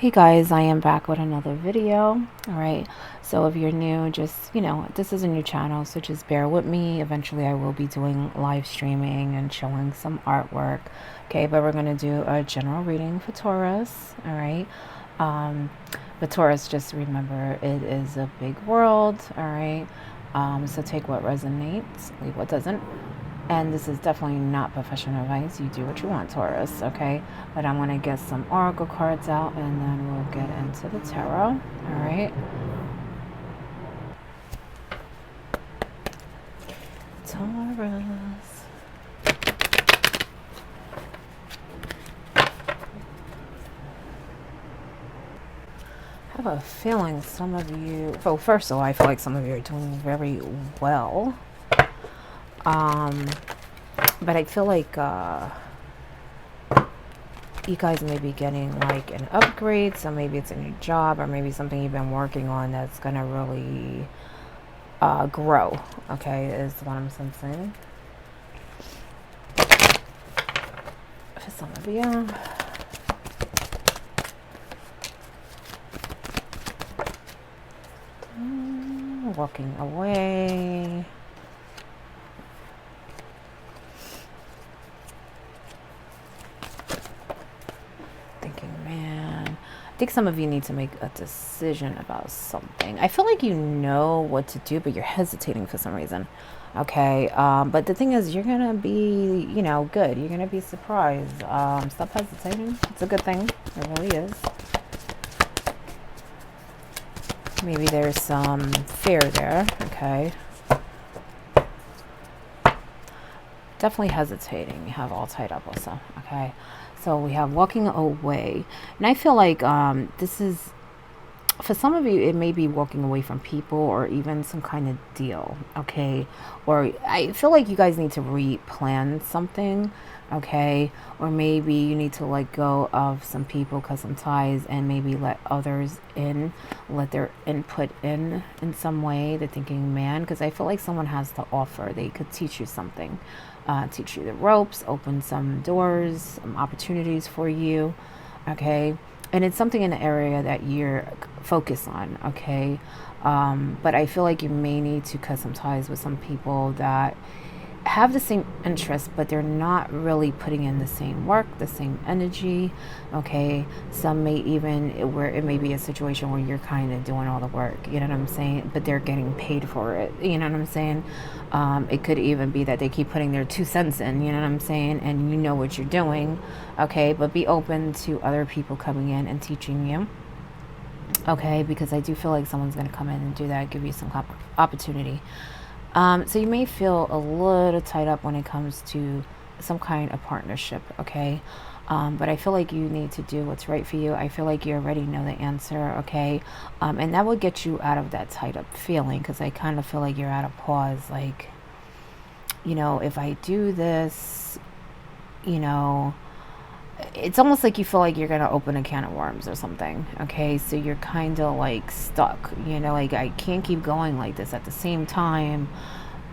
Hey guys, I am back with another video. All right, so if you're new, just this is a new channel, so just bear with me. Eventually I will be doing live streaming and showing some artwork. Okay, but we're going to do a general reading for Taurus. All right, but Taurus, just remember, it is a big world. All right, so take what resonates, leave what doesn't. And this is definitely not professional advice. You do what you want, Taurus, okay? But I'm going to get some oracle cards out and then we'll get into the tarot, all right? Taurus. I have a feeling some of you, well, first of all, I feel like some of you are doing very well. But I feel like you guys may be getting like an upgrade, so maybe it's a new job or maybe something you've been working on that's gonna really grow, okay, is what I'm sensing for some of you. Walking away. I think some of you need to make a decision about something. I feel like you know what to do, but you're hesitating for some reason. Okay, but the thing is, you're gonna be, good. You're gonna be surprised. Stop hesitating. It's a good thing. It really is. Maybe there's some fear there. Okay. Definitely hesitating. You have all tied up also. Okay. So we have walking away. And I feel like this is, for some of you, it may be walking away from people or even some kind of deal. Okay. Or I feel like you guys need to replan something. Okay. Or maybe you need to let go of some people, cut some ties, and maybe let others in, let their input in some way. The thinking man, because I feel like someone has to offer. They could teach you something. Teach you the ropes, open some doors, some opportunities for you, okay? And it's something in the area that you're focused on, okay? But I feel like you may need to cut some ties with some people that have the same interests, but they're not really putting in the same work, the same energy, okay? Some may even, where it may be a situation where you're kind of doing all the work, you know what I'm saying? But they're getting paid for it, you know what I'm saying? It could even be that they keep putting their 2 cents in, you know what I'm saying? And you know what you're doing, okay? But be open to other people coming in and teaching you, okay? Because I do feel like someone's going to come in and do that, give you some opportunity. So you may feel a little tied up when it comes to some kind of partnership, okay? But I feel like you need to do what's right for you. I feel like you already know the answer, okay? And that will get you out of that tied up feeling, because I kind of feel like you're at a pause, like, if I do this, it's almost like you feel like you're going to open a can of worms or something, okay? So you're kind of like stuck, like I can't keep going like this. At the same time,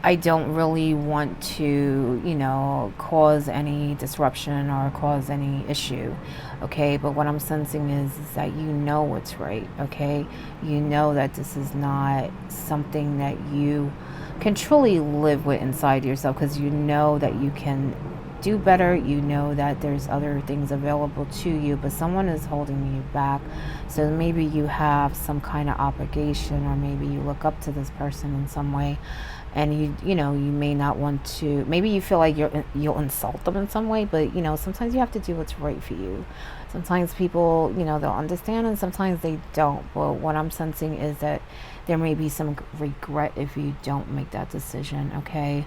I don't really want to, cause any disruption or cause any issue, okay? But what I'm sensing is that you know what's right, okay? You know that this is not something that you can truly live with inside yourself, because you know that you can do better. You know that there's other things available to you, but someone is holding you back. So maybe you have some kind of obligation, or maybe you look up to this person in some way, and you may not want to. Maybe you feel like you'll insult them in some way, but sometimes you have to do what's right for you. Sometimes people, they'll understand, and sometimes they don't. But what I'm sensing is that there may be some regret if you don't make that decision, okay?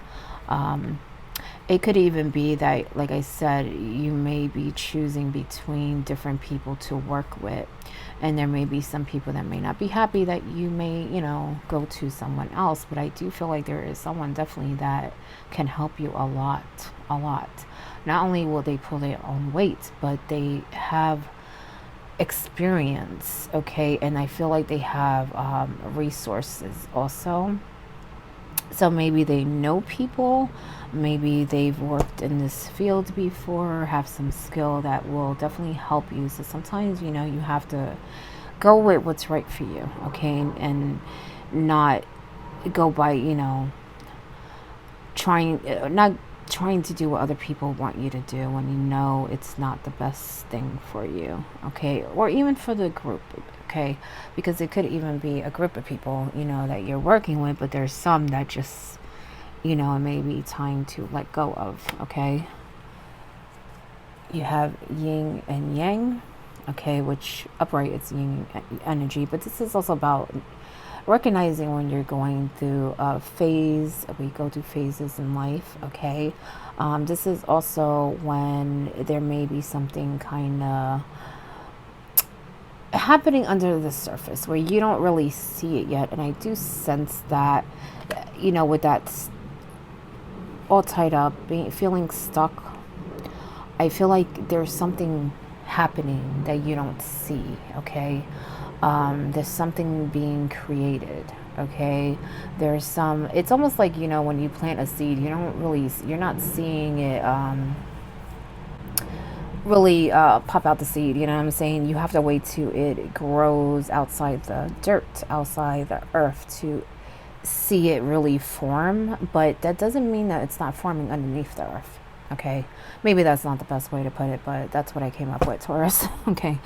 It could even be that, like I said, you may be choosing between different people to work with. And there may be some people that may not be happy that you may, go to someone else. But I do feel like there is someone definitely that can help you a lot, a lot. Not only will they pull their own weight, but they have experience, okay? And I feel like they have resources also. So maybe they know people, maybe they've worked in this field before, have some skill that will definitely help you. So sometimes, you have to go with what's right for you, okay? And not go by, not trying to do what other people want you to do when you know it's not the best thing for you, okay? Or even for the group, okay? Because it could even be a group of people, that you're working with, but there's some that just, it may be time to let go of, okay? You have yin and yang, okay, which upright is yin energy, but this is also about recognizing when you're going through a phase. We go through phases in life, okay? This is also when there may be something kind of happening under the surface where you don't really see it yet. And I do sense that, with that all tied up, feeling stuck, I feel like there's something happening that you don't see, okay? There's something being created, okay? It's almost like, when you plant a seed, you're not seeing it really pop out the seed, you know what I'm saying? You have to wait till it grows outside the dirt, outside the earth to see it really form, but that doesn't mean that it's not forming underneath the earth, okay? Maybe that's not the best way to put it, but that's what I came up with, Taurus. Okay.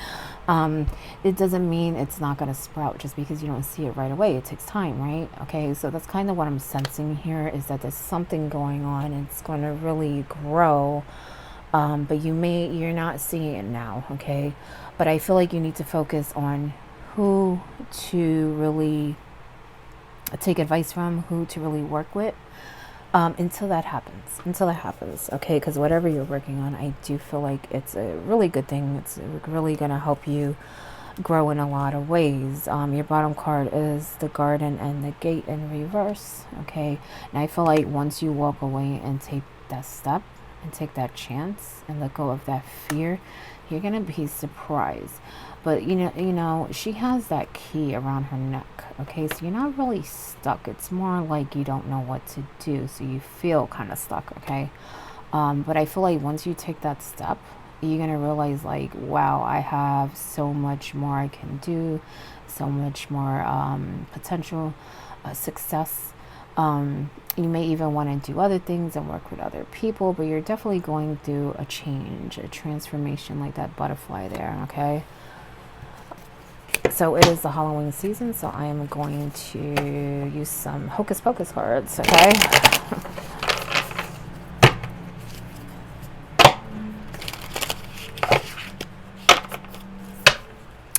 It doesn't mean it's not going to sprout just because you don't see it right away. It takes time, right? Okay, so that's kind of what I'm sensing here, is that there's something going on. It's going to really grow, but you're not seeing it now, okay? But I feel like you need to focus on who to really take advice from, who to really work with, until that happens, okay? Because whatever you're working on, I do feel like it's a really good thing. It's really going to help you grow in a lot of ways. Your bottom card is the garden and the gate in reverse, okay? And I feel like once you walk away and take that step and take that chance and let go of that fear, you're going to be surprised. But she has that key around her neck, okay? So you're not really stuck. It's more like you don't know what to do, so you feel kind of stuck, okay? But I feel like once you take that step, you're gonna realize, like, wow, I have so much more I can do, so much more potential success. You may even want to do other things and work with other people, but you're definitely going through a change, a transformation, like that butterfly there, okay? So it is the Halloween season, so I am going to use some Hocus Pocus cards, okay?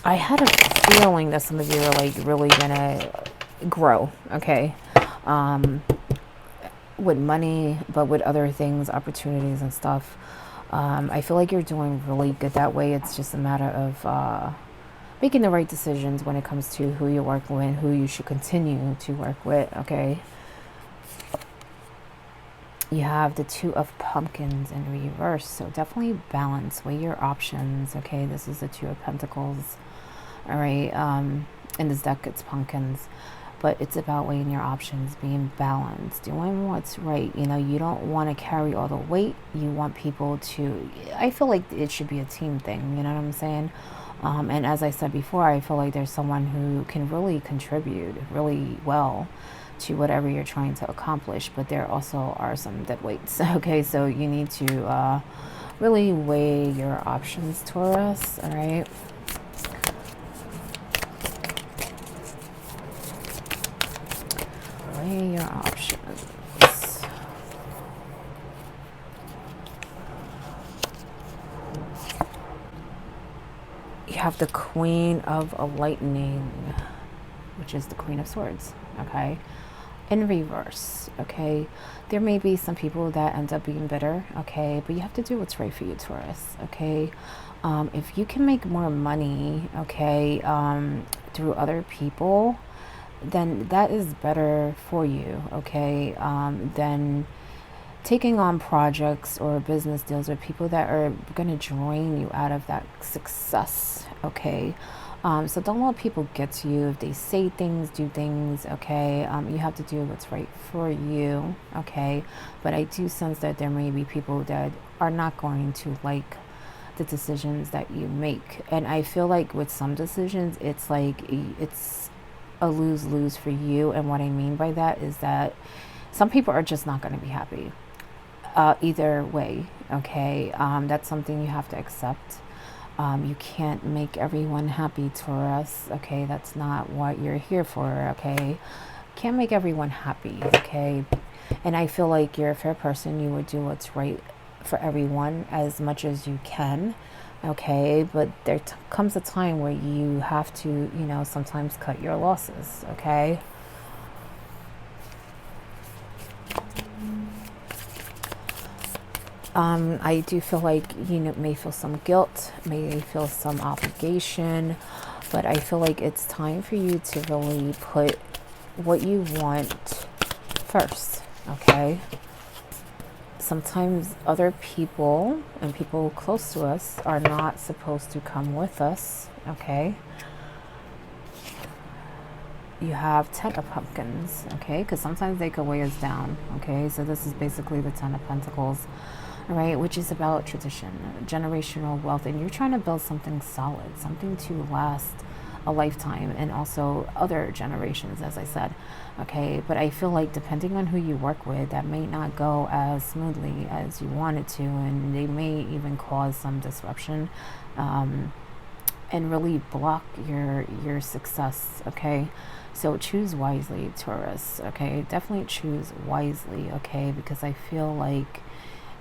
I had a feeling that some of you are like really gonna grow, okay? With money, but with other things, opportunities and stuff. I feel like you're doing really good that way. It's just a matter of making the right decisions when it comes to who you're working with, who you should continue to work with, okay? You have the Two of Pumpkins in reverse, so definitely balance, weigh your options, okay? This is the Two of Pentacles, all right? In this deck, it's pumpkins, but it's about weighing your options, being balanced, doing what's right. You don't want to carry all the weight. You want people to, I feel like it should be a team thing, you know what I'm saying? And as I said before, I feel like there's someone who can really contribute really well to whatever you're trying to accomplish, but there also are some dead weights, okay? So you need to really weigh your options, Taurus, all right? Weigh your options. You have the Queen of Lightning, which is the Queen of Swords, okay? In reverse, okay? There may be some people that end up being bitter, okay? But you have to do what's right for you, Taurus, okay? If you can make more money, okay, through other people, then that is better for you, okay? Than taking on projects or business deals with people that are going to drain you out of that success, okay? So don't let people get to you. If they say things, do things, okay, you have to do what's right for you, okay? But I do sense that there may be people that are not going to like the decisions that you make. And I feel like with some decisions, it's like it's a lose-lose for you. And what I mean by that is that some people are just not going to be happy either way, okay? That's something you have to accept. You can't make everyone happy, Taurus, okay? That's not what you're here for, okay? Can't make everyone happy, okay? And I feel like you're a fair person. You would do what's right for everyone as much as you can, okay? But there comes a time where you have to, you know, sometimes cut your losses, okay? I do feel like you know, may feel some guilt, may feel some obligation, but I feel like it's time for you to really put what you want first, okay? Sometimes other people and people close to us are not supposed to come with us, okay? You have 10 of pumpkins, okay? Because sometimes they could weigh us down, okay? So this is basically the 10 of pentacles, right? Which is about tradition, generational wealth, and you're trying to build something solid, something to last a lifetime, and also other generations, as I said, okay? But I feel like depending on who you work with, that may not go as smoothly as you want it to, and they may even cause some disruption, and really block your success, okay? So choose wisely, Taurus, okay? Definitely choose wisely, okay? Because I feel like,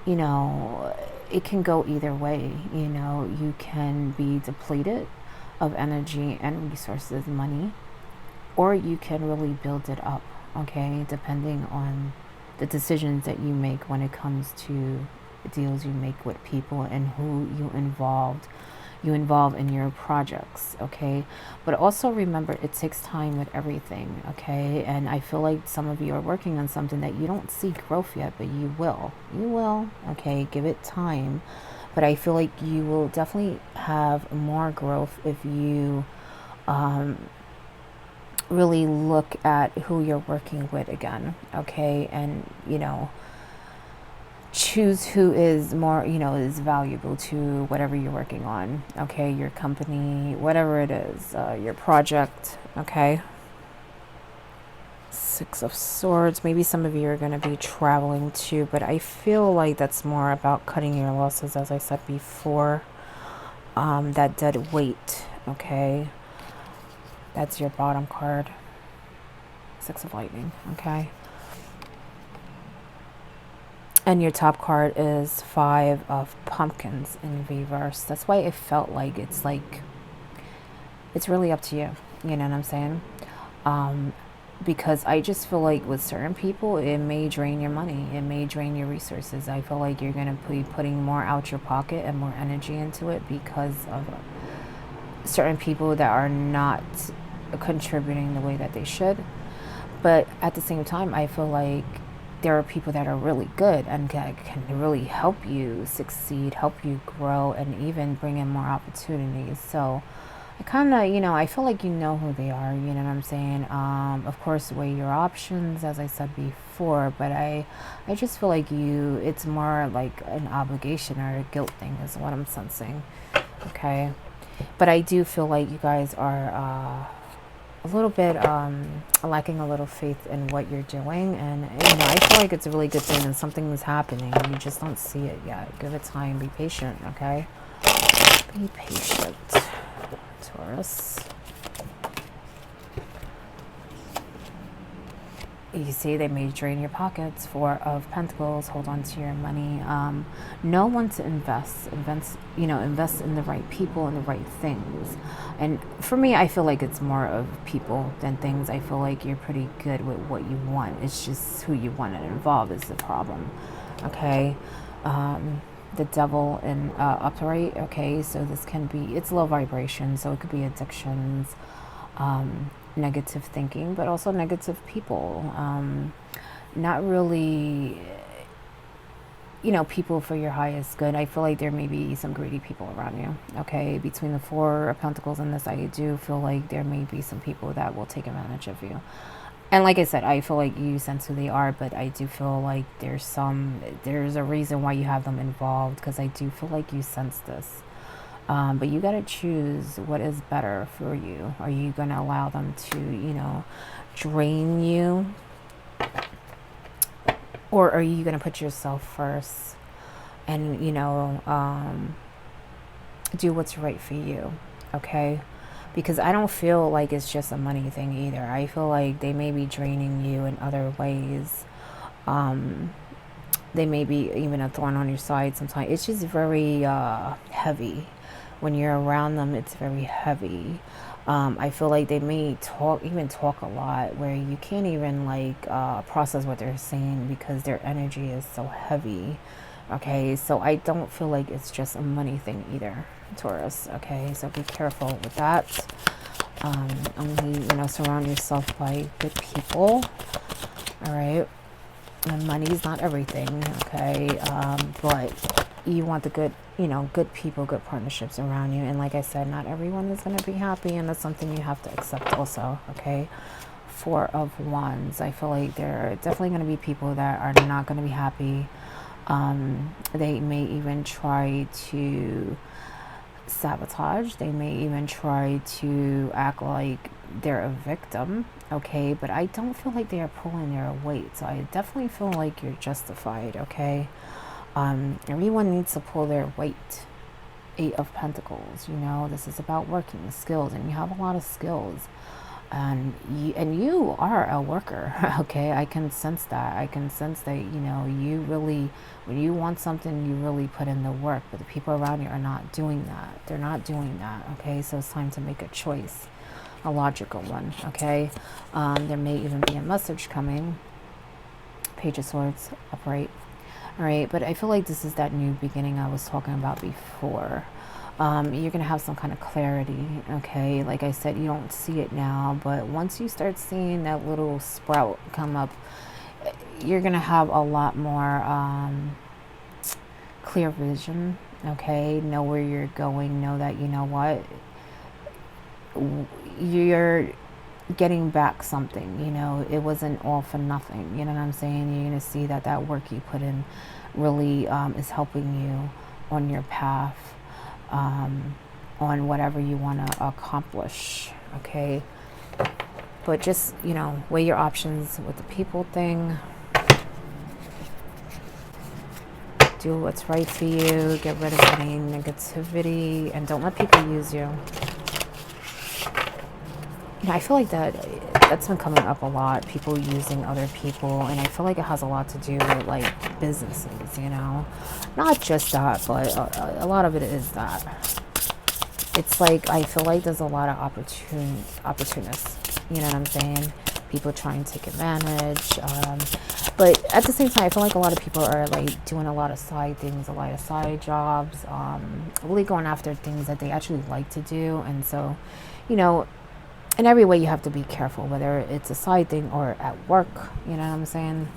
you know, it can go either way. You know, you can be depleted of energy and resources, money, or you can really build it up, okay? Depending on the decisions that you make when it comes to deals you make with people and who you involve in your projects, okay? But also remember, it takes time with everything, okay? And I feel like some of you are working on something that you don't see growth yet, but you will, okay? Give it time. But I feel like you will definitely have more growth if you really look at who you're working with again, okay? And, you know, choose who is more, you know, is valuable to whatever you're working on, okay? Your company, whatever it is, your project, okay? Six of Swords. Maybe some of you are going to be traveling too, but I feel like that's more about cutting your losses, as I said before. That dead weight, okay? That's your bottom card. Six of Lightning, okay? And your top card is Five of Pumpkins in reverse. That's why it felt like it's really up to you. You know what I'm saying? Because I just feel like with certain people, it may drain your money. It may drain your resources. I feel like you're going to be putting more out your pocket and more energy into it because of certain people that are not contributing the way that they should. But at the same time, I feel like there are people that are really good and can really help you succeed, help you grow, and even bring in more opportunities. So I kind of, you know, I feel like you know who they are, you know what I'm saying? Of course, weigh your options, as I said before, but I just feel like it's more like an obligation or a guilt thing is what I'm sensing, okay? But I do feel like you guys are a little bit lacking a little faith in what you're doing, and you know, I feel like it's a really good thing and something is happening and you just don't see it yet. Give it time, be patient, okay? Be patient, Taurus. You see, they may drain your pockets. Four of Pentacles. Hold on to your money. Know when to invest in the right people and the right things. And for me, I feel like it's more of people than things. I feel like you're pretty good with what you want. It's just who you want to involve is the problem. Okay. The Devil in upright. Okay, so this can be, it's low vibration, so it could be addictions, negative thinking, but also negative people, not really you know, people for your highest good. I feel like there may be some greedy people around you. Okay, between the Four of Pentacles and this, I do feel like there may be some people that will take advantage of you. And like I said, I feel like you sense who they are, but I do feel like there's a reason why you have them involved, because I do feel like you sense this. But you got to choose what is better for you. Are you going to allow them to, you know, drain you? Or are you going to put yourself first and, you know, do what's right for you? Okay? Because I don't feel like it's just a money thing either. I feel like they may be draining you in other ways. They may be even a thorn on your side sometimes. It's just very heavy. When you're around them, it's very heavy. I feel like they may talk a lot, where you can't even like process what they're saying because their energy is so heavy. Okay, so I don't feel like it's just a money thing either, Taurus. Okay, so be careful with that. Only, you know, surround yourself by good people. All right, and money's not everything. Okay, but you want the good, you know, good people, good partnerships around you. And like I said, not everyone is going to be happy, and that's something you have to accept also. Okay, Four of Wands. I feel like there are definitely going to be people that are not going to be happy. They may even try to sabotage. They may even try to act like they're a victim. Okay, but I don't feel like they are pulling their weight. So I definitely feel like you're justified. Okay, everyone needs to pull their weight. Eight of Pentacles. You know, this is about working skills, and you have a lot of skills. And you are a worker. Okay, I can sense that. I can sense that, you know, you really, when you want something, you really put in the work. But the people around you are not doing that. They're not doing that. Okay, so it's time to make a choice, a logical one. Okay, there may even be a message coming. Page of Swords, upright. All right, but I feel like this is that new beginning I was talking about before. You're going to have some kind of clarity, okay? Like I said, you don't see it now, but once you start seeing that little sprout come up, you're going to have a lot more clear vision, okay? Know where you're going. Know that, you know what? You're getting back something, you know? It wasn't all for nothing, you know what I'm saying? You're going to see that that work you put in really is helping you on your path. On whatever you want to accomplish, okay? But just, you know, weigh your options with the people thing. Do what's right for you. Get rid of any negativity, and don't let people use you. You know, I feel like that's been coming up a lot. People using other people, and I feel like it has a lot to do with like businesses. You know, not just that, but a lot of it is that. It's like, I feel like there's a lot of opportunists, you know what I'm saying? People trying to take advantage. But at the same time, I feel like a lot of people are like doing a lot of side things, a lot of side jobs, really going after things that they actually like to do. And so, you know, in every way you have to be careful, whether it's a side thing or at work, you know what I'm saying?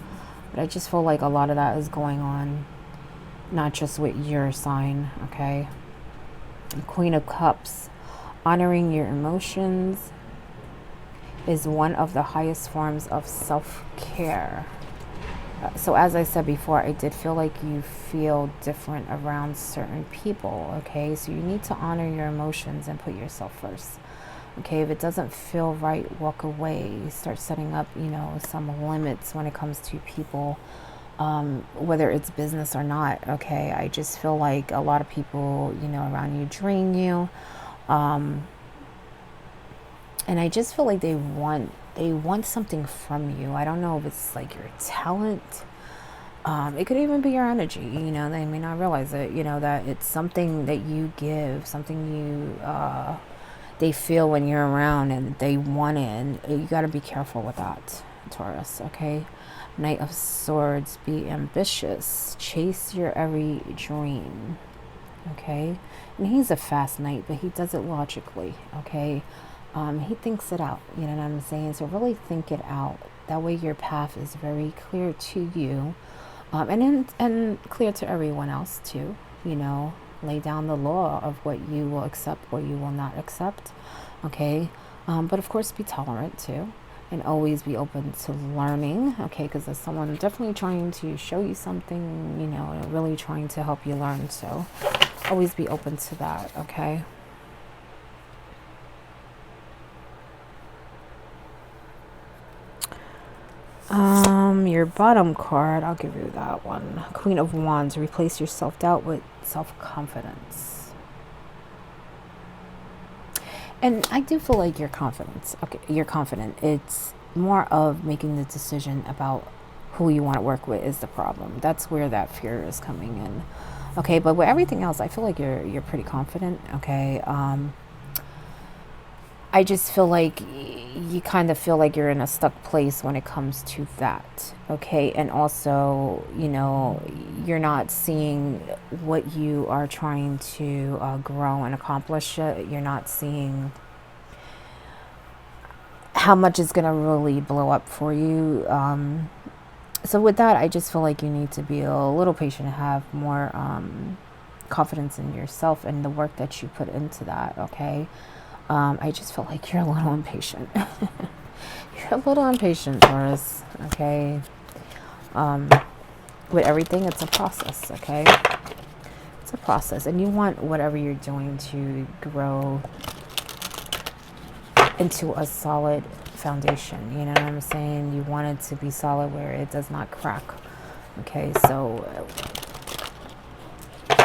But I just feel like a lot of that is going on, not just with your sign, okay? Queen of Cups. Honoring your emotions is one of the highest forms of self-care. So as I said before, I did feel like you feel different around certain people, okay? So you need to honor your emotions and put yourself first. Okay, if it doesn't feel right, walk away. Start setting up, you know, some limits when it comes to people. Whether it's business or not, okay? I just feel like a lot of people, you know, around you drain you. And I just feel like they want something from you. I don't know if it's like your talent. It could even be your energy, you know, they may not realize it, you know, that it's something that you give, something they feel when you're around and they want it. And you got to be careful with that, Taurus, okay? Knight of Swords, be ambitious. Chase your every dream, okay? And he's a fast knight, but he does it logically, okay? He thinks it out, you know what I'm saying? So really think it out. That way your path is very clear to you. And clear to everyone else too. You know, lay down the law of what you will accept, what you will not accept. Okay, but of course, be tolerant too, and always be open to learning. Okay, because there's someone definitely trying to show you something. You know, really trying to help you learn. So always be open to that. Okay. Your bottom card, I'll give you that one. Queen of Wands, replace your self-doubt with self-confidence. And I do feel like you're confident. Okay, you're confident. It's more of making the decision about who you want to work with is the problem. That's where that fear is coming in. Okay, but with everything else, I feel like you're pretty confident. Okay. I just feel like you kind of feel like you're in a stuck place when it comes to that. Okay. And also, you know, you're not seeing what you are trying to grow and accomplish. You're not seeing how much is going to really blow up for you. So with that, I just feel like you need to be a little patient and have more confidence in yourself and the work that you put into that. Okay. I just feel like you're a little impatient. You're a little impatient, Taurus. Okay. With everything, it's a process. Okay. It's a process, and you want whatever you're doing to grow into a solid foundation. You know what I'm saying? You want it to be solid where it does not crack. Okay. So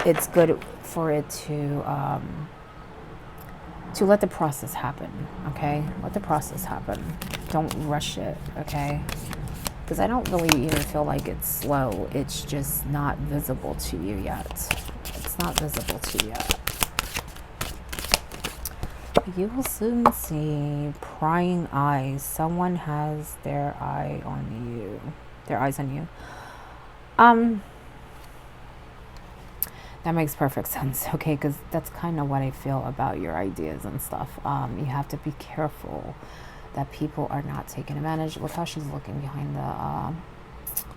it's good for it to let the process happen, okay? Let the process happen. Don't rush it, okay? Because I don't really even feel like it's slow. It's just not visible to you yet. It's not visible to you yet. You will soon see prying eyes. Someone has their eye on you. Their eyes on you. That makes perfect sense, okay? Because that's kind of what I feel about your ideas and stuff. You have to be careful that people are not taking advantage. Look how she's looking behind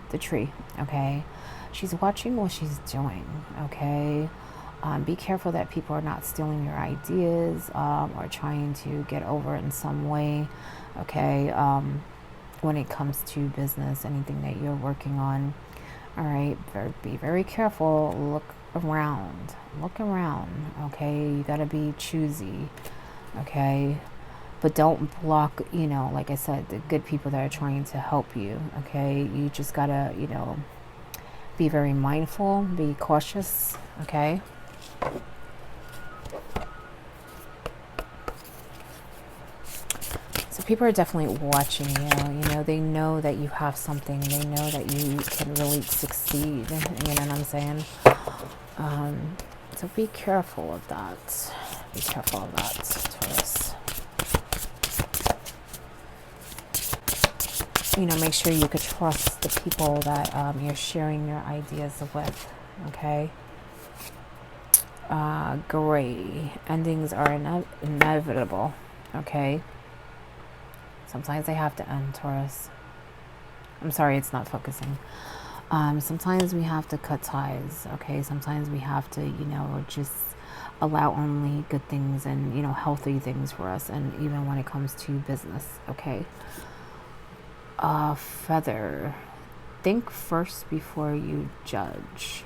the tree, okay? She's watching what she's doing, okay? Be careful that people are not stealing your ideas or trying to get over in some way, okay? When it comes to business, anything that you're working on, all right? Be very careful. Look around, okay? You gotta be choosy, okay? But don't block, you know, like I said, the good people that are trying to help you, okay? You just gotta, you know, be very mindful, be cautious, okay? So people are definitely watching you. You know, they know that you have something. They know that you can really succeed. You know what I'm saying? So be careful of that. Be careful of that, Taurus. You know, make sure you could trust the people that you're sharing your ideas with. Okay? Gray. Endings are inevitable. Okay? Sometimes they have to end, Taurus. I'm sorry, it's not focusing. Sometimes we have to cut ties, okay? Sometimes we have to, you know, just allow only good things and, you know, healthy things for us. And even when it comes to business, okay? Feather. Think first before you judge.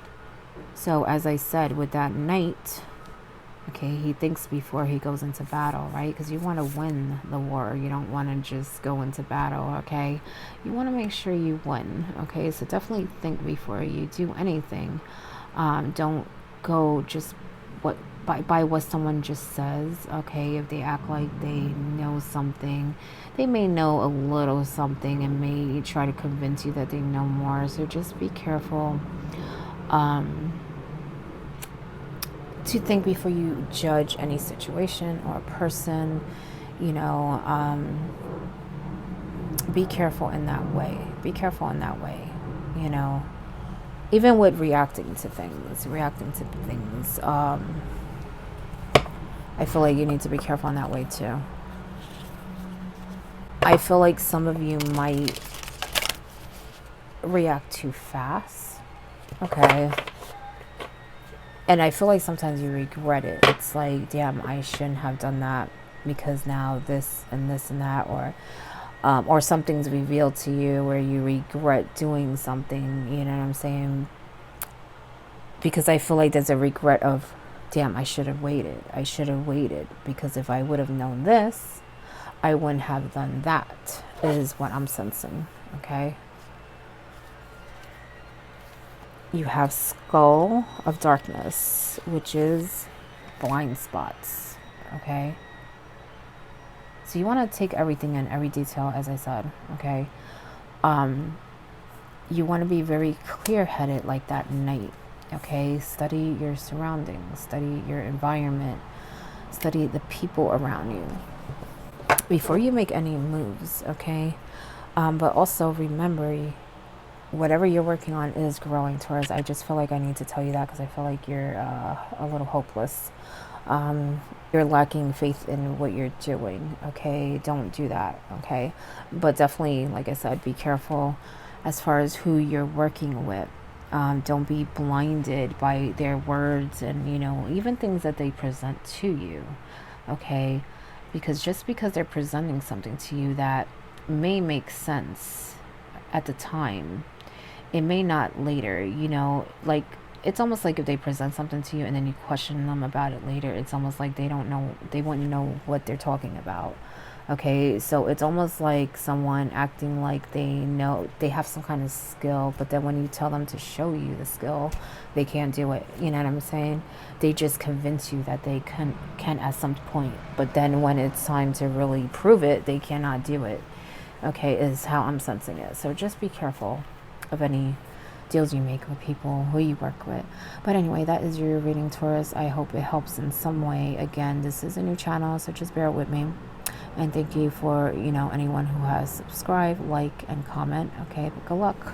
So as I said, with that knight, okay, he thinks before he goes into battle, right? Because you want to win the war. You don't want to just go into battle, okay? You want to make sure you win, okay? So definitely think before you do anything. Don't go just by what someone just says, okay? If they act like they know something, they may know a little something and may try to convince you that they know more. So just be careful. To think before you judge any situation or person, you know, be careful in that way. Be careful in that way, you know, even with reacting to things, I feel like you need to be careful in that way too. I feel like some of you might react too fast, Okay. And I feel like sometimes you regret it. It's like, damn, I shouldn't have done that because now this and this and that, or something's revealed to you where you regret doing something. You know what I'm saying? Because I feel like there's a regret of, damn, I should have waited. I should have waited because if I would have known this, I wouldn't have done that. Is what I'm sensing. Okay. You have Skull of Darkness, which is blind spots. Okay. So you want to take everything in, every detail, as I said. Okay. You want to be very clear-headed like that night. Okay. Study your surroundings. Study your environment. Study the people around you before you make any moves. Okay. But also remember, whatever you're working on is growing, Taurus. I just feel like I need to tell you that because I feel like you're a little hopeless. You're lacking faith in what you're doing. Okay, don't do that. Okay, but definitely, like I said, be careful as far as who you're working with. Don't be blinded by their words and, even things that they present to you. Okay, because just because they're presenting something to you that may make sense at the time, it may not later. Like, it's almost like if they present something to you and then you question them about it later, it's almost like they don't know, they wouldn't know what they're talking about. Okay, so it's almost like someone acting like they know they have some kind of skill, but then when you tell them to show you the skill, they can't do it. You know what I'm saying? They just convince you that they can at some point, but then when it's time to really prove it, they cannot do it. Okay, is how I'm sensing it. So just be careful of any deals you make with people who you work with. But anyway, that is your reading, Taurus. I hope it helps in some way. Again, this is a new channel, so just bear with me. And thank you for, anyone who has subscribed, like, and comment. Okay, but good luck.